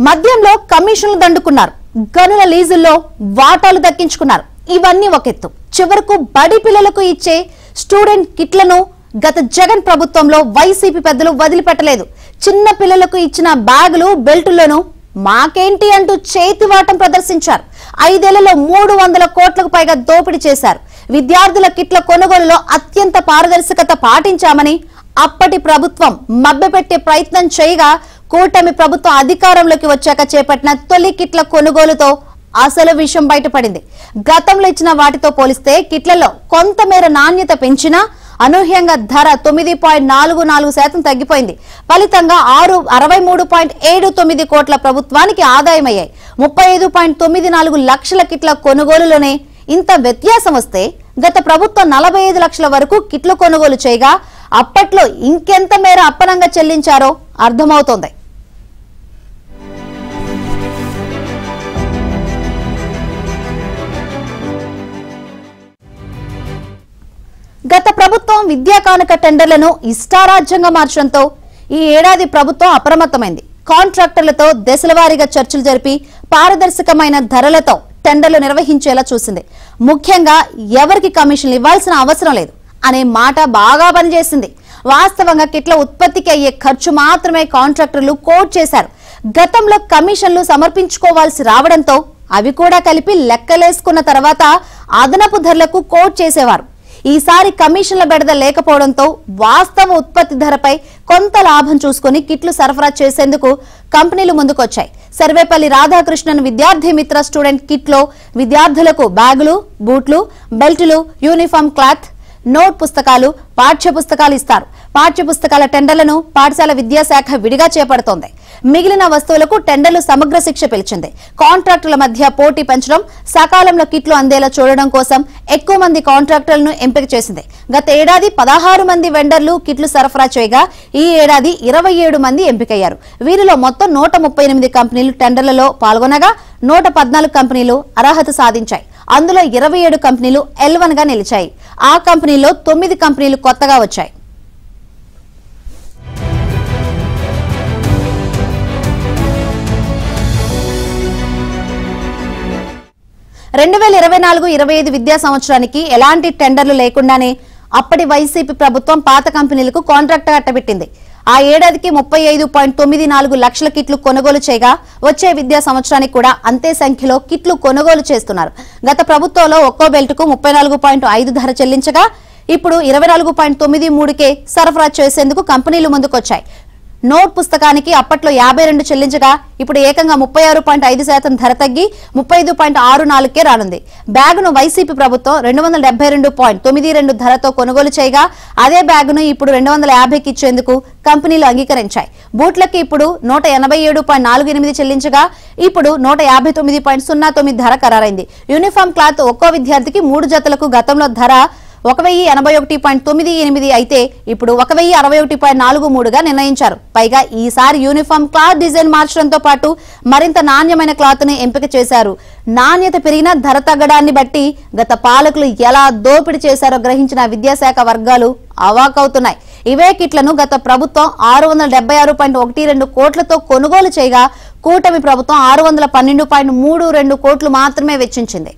మద్యంలో కమిషన్లు దండుకున్నారు, గనుల లీజుల్లో వాటాలు దక్కించుకున్నారు. ఇవన్నీ ఒక ఎత్తు. చివరకు బడి పిల్లలకు ఇచ్చే స్టూడెంట్ కిట్లను గత జగన్ ప్రభుత్వంలో వైసీపీ పెద్దలు వదిలిపెట్టలేదు. చిన్న పిల్లలకు ఇచ్చిన బ్యాగులు బెల్టులను మాకేంటి అంటూ చేతివాటం ప్రదర్శించారు. 5 ఏళ్లలో 300 కోట్లకు పైగా దోపిడీ చేశారు. విద్యార్థుల కిట్ల కొనుగోలులో అత్యంత పారదర్శకత పాటించామని అప్పటి ప్రభుత్వం మభ్యపెట్టే ప్రయత్నం చేయగా, కూటమి ప్రభుత్వం అధికారంలోకి వచ్చాక చేపట్టిన తొలి కిట్ల కొనుగోలుతో అసలు విషయం బయటపడింది. గతంలో ఇచ్చిన వాటితో పోలిస్తే కిట్లలో కొంతమేర నాణ్యత పెంచినా అనూహ్యంగా ధర 9.44% తగ్గిపోయింది. ఫలితంగా 63.79 కోట్ల ప్రభుత్వానికి ఆదాయమయ్యాయి. 35.94 లక్షల కిట్ల కొనుగోలులోనే ఇంత వ్యత్యాసం వస్తే, గత ప్రభుత్వం 45 లక్షల వరకు కిట్లు కొనుగోలు చేయగా అప్పట్లో ఇంకెంత మేర అప్పనంగా చెల్లించారో అర్థమవుతోంది. గత ప్రభుత్వం విద్యా కానుక టెండర్లను ఇష్టారాజ్యంగా మార్చడంతో ఈ ఏడాది ప్రభుత్వం అప్రమత్తమైంది. కాంట్రాక్టర్లతో దశలవారీగా చర్చలు జరిపి పారదర్శకమైన ధరలతో టెండర్లు నిర్వహించేలా చూసింది. ముఖ్యంగా ఎవరికి కమిషన్లు ఇవ్వాల్సిన అవసరం లేదు అనే మాట బాగా పనిచేసింది. వాస్తవంగా కిట్ల ఉత్పత్తికి అయ్యే ఖర్చు మాత్రమే కాంట్రాక్టర్లు కోట్ చేశారు. గతంలో కమిషన్లు సమర్పించుకోవాల్సి రావడంతో అవి కూడా కలిపి లెక్కలేసుకున్న తర్వాత అదనపు ధరలకు కోట్ చేసేవారు. ఈసారి కమిషన్ల బెడద లేకపోవడంతో వాస్తవ ఉత్పత్తి ధరపై కొంత లాభం చూసుకుని కిట్లు సరఫరా చేసేందుకు కంపెనీలు ముందుకొచ్చాయి. సర్వేపల్లి రాధాకృష్ణన్ విద్యార్థి మిత్ర స్టూడెంట్ కిట్లో విద్యార్థులకు బ్యాగులు, బూట్లు, బెల్టులు, యూనిఫామ్ క్లాత్, నోట్ పుస్తకాలు, పాఠ్య పుస్తకాలు ఇస్తారు. పాఠ్య పుస్తకాల టెండర్లను పాఠశాల విద్యాశాఖ విడిగా చేపడుతోంది. మిగిలిన వస్తువులకు టెండర్లు సమగ్ర శిక్ష పిలిచింది. కాంట్రాక్టుల మధ్య పోటీ పెంచడం, సకాలంలో కిట్లు అందేలా చూడడం కోసం ఎక్కువ మంది కాంట్రాక్టర్లను ఎంపిక చేసింది. గత ఏడాది 16 మంది వెండర్లు కిట్లు సరఫరా చేయగా ఈ ఏడాది 27 మంది ఎంపికయ్యారు. వీరిలో మొత్తం 138 కంపెనీలు టెండర్లలో పాల్గొనగా 114 కంపెనీలు అర్హత సాధించాయి. అందులో 27 కంపెనీలు L1 గా నిలిచాయి. ఆ కంపెనీలో 9 కంపెనీలు కొత్తగా వచ్చాయి. రెండు 2024-25 విద్యా సంవత్సరానికి ఎలాంటి టెండర్లు లేకుండానే అప్పటి వైసీపీ ప్రభుత్వం పాత కంపెనీలకు కాంట్రాక్ట్ కట్టబెట్టింది. ఆ ఏడాదికి 35.94 లక్షల కిట్లు కొనుగోలు చేయగా వచ్చే విద్యా సంవత్సరానికి కూడా అంతే సంఖ్యలో కిట్లు కొనుగోలు చేస్తున్నారు. గత ప్రభుత్వంలో ఒక్కో బెల్టుకు 34.5 ధర చెల్లించగా ఇప్పుడు 24.93కే సరఫరా చేసేందుకు కంపెనీలు ముందుకొచ్చాయి. నోట్ పుస్తకానికి అప్పట్లో 52 చెల్లించగా ఇప్పుడు ఏకంగా 36.5% ధర తగ్గి 35.64కే రానుంది. బ్యాగును వైసీపీ ప్రభుత్వం 272.92 ధరతో కొనుగోలు చేయగా అదే బ్యాగును ఇప్పుడు 250కి ఇచ్చేందుకు కంపెనీలు అంగీకరించాయి. బూట్లకి ఇప్పుడు 187.48 చెల్లించగా ఇప్పుడు 159.09 ధర ఖరారైంది. యూనిఫామ్ క్లాత్ ఒక్కో విద్యార్థికి 3 జతలకు గతంలో ధర 1081.98 అయితే ఇప్పుడు 1061.43గా నిర్ణయించారు. పైగా ఈసారి యూనిఫామ్ క్లాత్ డిజైన్ మార్చడంతో పాటు మరింత నాణ్యమైన క్లాత్ ని ఎంపిక చేశారు. నాణ్యత పెరిగిన ధర తగ్గడాన్ని బట్టి గత పాలకులు ఎలా దోపిడీ చేశారో గ్రహించిన విద్యాశాఖ వర్గాలు అవాకవుతున్నాయి. ఇవే కిట్లను గత ప్రభుత్వం 676.12 కోట్లతో కొనుగోలు చేయగా కూటమి ప్రభుత్వం 612.32 కోట్లు మాత్రమే వెచ్చించింది.